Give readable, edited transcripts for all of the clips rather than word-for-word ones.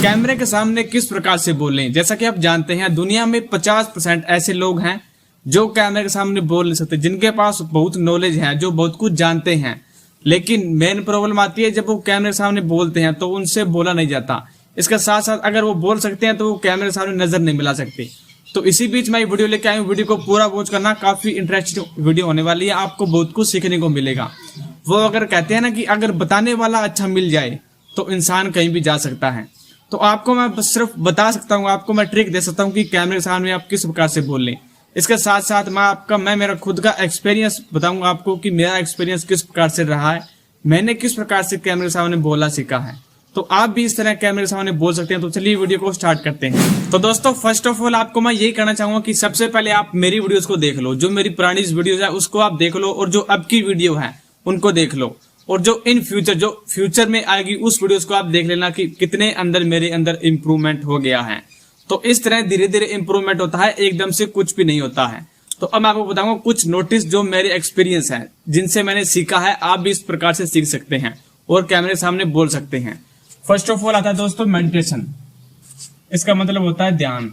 कैमरे के सामने किस प्रकार से बोलें। जैसा कि आप जानते हैं दुनिया में 50% ऐसे लोग हैं जो कैमरे के सामने बोल नहीं सकते, जिनके पास बहुत नॉलेज है, जो बहुत कुछ जानते हैं, लेकिन मेन प्रॉब्लम आती है जब वो कैमरे के सामने बोलते हैं तो उनसे बोला नहीं जाता। इसके साथ साथ अगर वो बोल सकते हैं तो वो कैमरे के सामने नजर नहीं मिला सकते। तो इसी बीच मैं ये वीडियो लेके आया हूँ, वीडियो को पूरा वॉच करना, काफी इंटरेस्टिंग वीडियो होने वाली है, आपको बहुत कुछ सीखने को मिलेगा। वो अगर कहते हैं ना कि अगर बताने वाला अच्छा मिल जाए तो इंसान कहीं भी जा सकता है। तो आपको मैं सिर्फ बता सकता हूँ, आपको मैं ट्रिक दे सकता हूँ कि कैमरे के सामने आप किस प्रकार से बोल लें। इसके साथ साथ मैं मेरा खुद का एक्सपीरियंस बताऊंगा आपको कि मेरा एक्सपीरियंस किस प्रकार से रहा है, मैंने किस प्रकार से कैमरे के सामने बोलना सीखा है। तो आप भी इस तरह कैमरे के सामने बोल सकते हैं। तो चलिए वीडियो को स्टार्ट करते हैं। तो दोस्तों फर्स्ट ऑफ ऑल आपको मैं यही कहना चाहूंगा कि सबसे पहले आप मेरी वीडियोस को देख लो, जो मेरी पुरानी वीडियोस है उसको आप देख लो, और जो अब की वीडियो है उनको देख लो, और जो इन फ्यूचर में आएगी उस वीडियोस को आप देख लेना कि कितने मेरे अंदर इम्प्रूवमेंट हो गया है। तो इस तरह धीरे धीरे इम्प्रूवमेंट होता है, एकदम से कुछ भी नहीं होता है। तो अब मैं आपको बताऊंगा कुछ नोटिस जो मेरे एक्सपीरियंस है, जिनसे मैंने सीखा है। आप भी इस प्रकार से सीख सकते हैं और कैमरे के सामने बोल सकते हैं। फर्स्ट ऑफ ऑल आता है दोस्तों मेडिटेशन। इसका मतलब होता है ध्यान।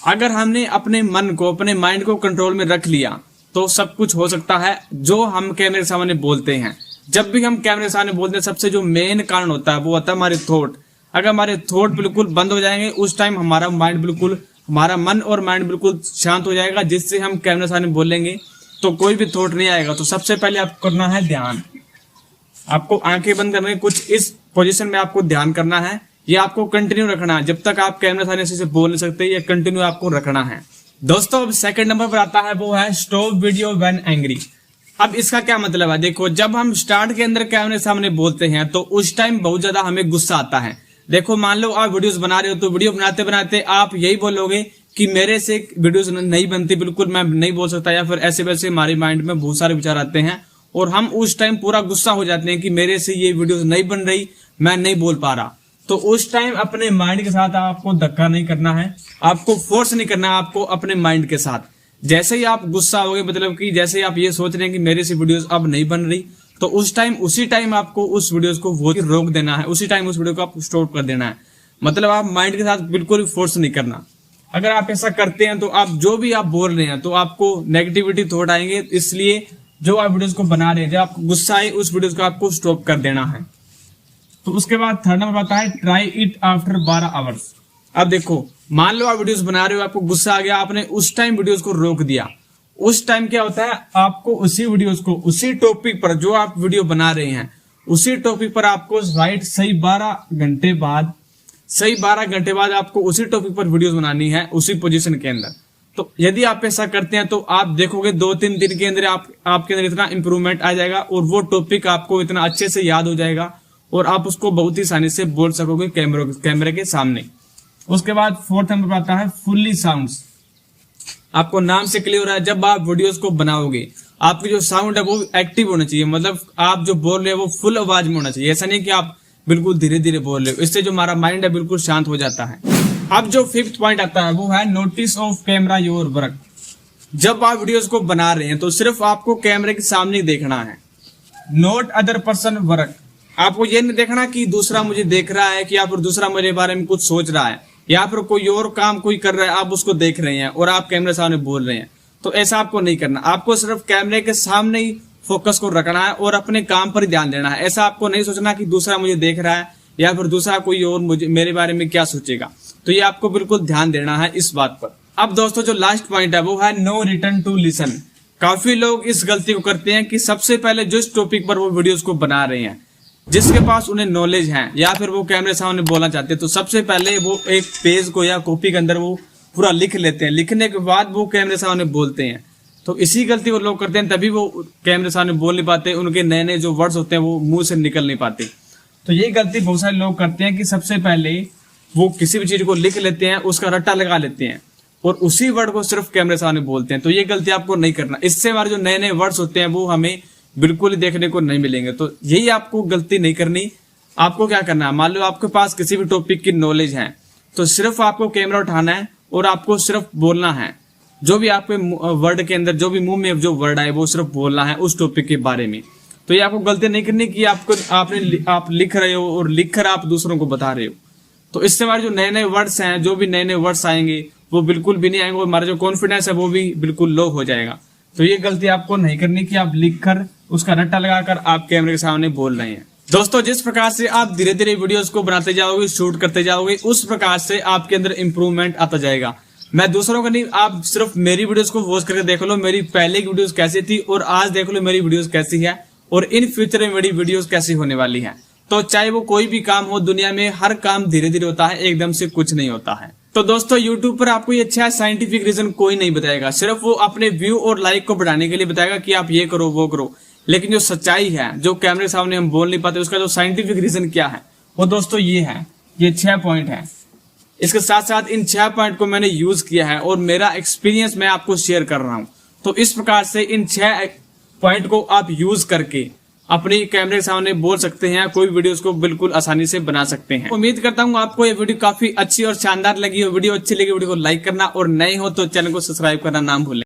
अगर हमने अपने मन को, अपने माइंड को कंट्रोल में रख लिया तो सब कुछ हो सकता है जो हम कैमरे के सामने बोलते हैं। जब भी हम कैमरे के सामने बोलते हैं सबसे जो मेन कारण होता है वो होता है हमारे थॉट। अगर हमारे थॉट बिल्कुल बंद हो जाएंगे उस टाइम हमारा मन और माइंड बिल्कुल शांत हो जाएगा, जिससे हम कैमरे के सामने बोलेंगे तो कोई भी थॉट नहीं आएगा। तो सबसे पहले आपको करना है ध्यान। आपको आंखें बंद करने, कुछ इस पोजीशन में आपको ध्यान करना है। ये आपको कंटिन्यू रखना है, जब तक आप कैमरे सामने से बोल नहीं सकते, ये कंटिन्यू आपको रखना है। दोस्तों अब सेकंड नंबर पर आता है, वो है स्टॉप वीडियो व्हेन एंग्री। अब इसका क्या मतलब है, देखो जब हम स्टार्ट के अंदर कैमरे सामने बोलते हैं तो उस टाइम बहुत ज्यादा हमें गुस्सा आता है। देखो मान लो आप वीडियोस बना रहे हो, तो वीडियो बनाते बनाते आप यही बोलोगे कि मेरे से वीडियोस नहीं बनती, बिल्कुल मैं नहीं बोल सकता, या फिर ऐसे वैसे हमारे माइंड में बहुत सारे विचार आते हैं और हम उस टाइम पूरा गुस्सा हो जाते हैं कि मेरे से ये वीडियोस नहीं बन रही, मैं नहीं बोल पा रहा। तो उस टाइम अपने माइंड के साथ आपको धक्का नहीं करना है, आपको फोर्स नहीं करना है, आपको अपने माइंड के साथ। जैसे ही आप गुस्सा हो गए, मतलब कि जैसे ही आप ये सोच रहे हैं कि मेरे से वीडियोस अब नहीं बन रही, तो उसी टाइम आपको उस वीडियोस को रोक देना है, उसी टाइम उस वीडियो को आप स्टॉप कर देना है। मतलब आप माइंड के साथ बिल्कुल फोर्स नहीं करना। अगर आप ऐसा करते हैं तो आप जो भी आप बोल रहे हैं तो आपको नेगेटिविटी थॉट आएंगे। इसलिए जो आप वीडियोस को बना रहे हैं, जब आपको गुस्सा आए उस वीडियोस को आपको स्टॉप कर देना है। तो उसके बाद थर्ड नंबर आता है ट्राई इट आफ्टर 12 आवर्स। अब देखो मान लो आप वीडियोस बना रहे हो, आपको गुस्सा आ गया, आपने उस टाइम वीडियोस को रोक दिया। उस टाइम क्या होता है, आपको उसी वीडियोस को, उसी टॉपिक पर जो आप वीडियो बना रहे हैं, उसी टॉपिक पर आपको सही 12 घंटे बाद आपको उसी टॉपिक पर वीडियोस बनानी है, उसी पोजीशन के अंदर। तो यदि आप ऐसा करते हैं तो आप देखोगे 2-3 दिन के अंदर आपके अंदर इतना इंप्रूवमेंट आ जाएगा और वो टॉपिक आपको इतना अच्छे से याद हो जाएगा और आप उसको बहुत ही आसानी से बोल सकोगे कैमरे के सामने। उसके बाद फोर्थ नंबर आता है फुल्ली साउंड्स। आपको नाम से क्लियर हो रहा है, जब आप वीडियोस को बनाओगे आपकी जो साउंड है वो एक्टिव होना चाहिए, मतलब आप जो बोल रहे हैं वो फुल आवाज में होना चाहिए। ऐसा नहीं कि आप बिल्कुल धीरे धीरे बोल रहे हो, इससे जो हमारा माइंड है बिल्कुल शांत हो जाता है। अब जो फिफ्थ पॉइंट आता है वो है notice of camera your work. जब आप वीडियोस को बना रहे हैं तो सिर्फ आपको कैमरे के सामने देखना है, नॉट अदर पर्सन वर्क। आपको ये नहीं देखना कि दूसरा मुझे देख रहा है कि या फिर दूसरा मेरे बारे में कुछ सोच रहा है, या फिर कोई और काम कोई कर रहा है, आप उसको देख रहे हैं और आप कैमरे सामने बोल रहे हैं। तो ऐसा आपको नहीं करना, आपको सिर्फ कैमरे के सामने ही फोकस को रखना है और अपने काम पर ही ध्यान देना है। ऐसा आपको नहीं सोचना कि दूसरा मुझे देख रहा है या फिर दूसरा कोई और मुझे मेरे बारे में क्या सोचेगा। तो ये आपको बिल्कुल ध्यान देना है इस बात पर। अब दोस्तों जो लास्ट पॉइंट है वो है नो रिटर्न टू लिसन। काफी लोग इस गलती को करते हैं कि सबसे पहले जिस टॉपिक पर वो वीडियोस को बना रहे हैं, जिसके पास उन्हें नॉलेज है या फिर वो कैमरे सामने बोलना चाहते हैं, तो सबसे पहले वो एक पेज को या कॉपी के अंदर वो पूरा लिख लेते हैं। लिखने के बाद वो कैमरे सामने बोलते हैं। तो इसी गलती वो लोग करते हैं, तभी वो कैमरे सामने बोल नहीं पाते, उनके नए नए जो वर्ड्स होते हैं वो मुंह से निकल नहीं पाते। तो ये गलती बहुत सारे लोग करते हैं कि सबसे पहले वो किसी भी चीज को लिख लेते हैं, उसका रट्टा लगा लेते हैं और उसी वर्ड को सिर्फ कैमरे सामने बोलते हैं। तो ये गलती आपको नहीं करना, इससे हमारे जो नए नए वर्ड्स होते हैं वो हमें बिल्कुल ही देखने को नहीं मिलेंगे। तो यही आपको गलती नहीं करनी। आपको क्या करना है, मान लो आपके पास किसी भी टॉपिक की नॉलेज है तो सिर्फ आपको कैमरा उठाना है और आपको सिर्फ बोलना है। जो भी आपके वर्ड के अंदर, जो भी मुंह में जो वर्ड आए वो सिर्फ बोलना है उस टॉपिक के बारे में। तो ये आपको गलती नहीं करनी कि आप लिख रहे हो और लिख कर आप दूसरों को बता रहे हो। तो इससे हमारे जो नए नए वर्ड्स हैं, जो भी नए नए वर्ड्स आएंगे वो बिल्कुल भी नहीं आएंगे और हमारा जो कॉन्फिडेंस है वो भी बिल्कुल लो हो जाएगा। तो ये गलती आपको नहीं करनी कि आप लिखकर उसका रट्टा लगाकर आप कैमरे के सामने बोल रहे हैं। दोस्तों, जिस प्रकार से आप धीरे धीरे वीडियोस को बनाते जाओगे, शूट करते जाओगे, उस प्रकार से आपके अंदर इंप्रूवमेंट आता जाएगा। मैं दूसरों का नहीं, आप सिर्फ मेरी वीडियोस को वॉच करके देख लो, मेरी पहले की वीडियोस कैसी थी और आज देख लो मेरी वीडियोस कैसी है और इन फ्यूचर में मेरी वीडियोस कैसी होने वाली है। तो चाहे वो कोई भी काम हो, दुनिया में हर काम धीरे धीरे होता है, एकदम से कुछ नहीं होता है। तो दोस्तों, YouTube पर आपको ये अच्छा साइंटिफिक रीजन कोई नहीं बताएगा, सिर्फ वो अपने व्यू और लाइक को बढ़ाने के लिए बताएगा कि आप ये करो वो करो। लेकिन जो सच्चाई है, जो कैमरे के सामने हम बोल नहीं पाते, उसका जो साइंटिफिक रीजन क्या है वो दोस्तों ये है, ये 6 पॉइंट है। इसके साथ साथ इन 6 पॉइंट को मैंने यूज किया है और मेरा एक्सपीरियंस मैं आपको शेयर कर रहा हूं। तो इस प्रकार से इन 6 पॉइंट को आप यूज करके अपने कैमरे के सामने बोल सकते हैं, कोई वीडियोस को बिल्कुल आसानी से बना सकते हैं। उम्मीद करता हूं आपको ये वीडियो काफी अच्छी और शानदार लगी हो। वीडियो अच्छी लगी वीडियो को लाइक करना और नए हो तो चैनल को सब्सक्राइब करना ना भूलें।